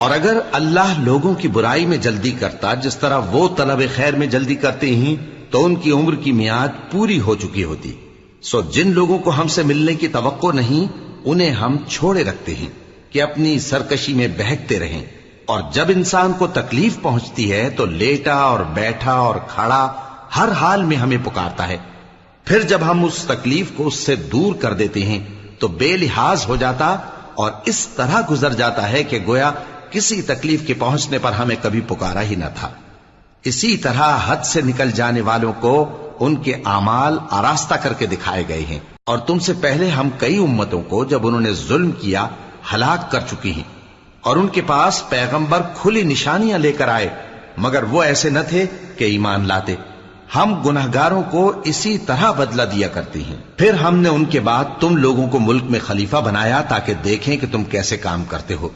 اور اگر اللہ لوگوں کی برائی میں جلدی کرتا جس طرح وہ طلب خیر میں جلدی کرتے ہیں تو ان کی عمر کی میعاد پوری ہو چکی ہوتی. سو جن لوگوں کو ہم سے ملنے کی توقع نہیں انہیں ہم چھوڑے رکھتے ہیں کہ اپنی سرکشی میں بہکتے رہیں. اور جب انسان کو تکلیف پہنچتی ہے تو لیٹا اور بیٹھا اور کھڑا ہر حال میں ہمیں پکارتا ہے. پھر جب ہم اس تکلیف کو اس سے دور کر دیتے ہیں تو بے لحاظ ہو جاتا اور اس طرح گزر جاتا ہے کہ گویا کسی تکلیف کے پہنچنے پر ہمیں کبھی پکارا ہی نہ تھا. اسی طرح حد سے نکل جانے والوں کو ان کے اعمال آراستہ کر کے دکھائے گئے ہیں. اور تم سے پہلے ہم کئی امتوں کو جب انہوں نے ظلم کیا ہلاک کر چکی ہیں اور ان کے پاس پیغمبر کھلی نشانیاں لے کر آئے مگر وہ ایسے نہ تھے کہ ایمان لاتے. ہم گنہگاروں کو اسی طرح بدلہ دیا کرتے ہیں. پھر ہم نے ان کے بعد تم لوگوں کو ملک میں خلیفہ بنایا تاکہ دیکھیں کہ تم کیسے کام کرتے ہو.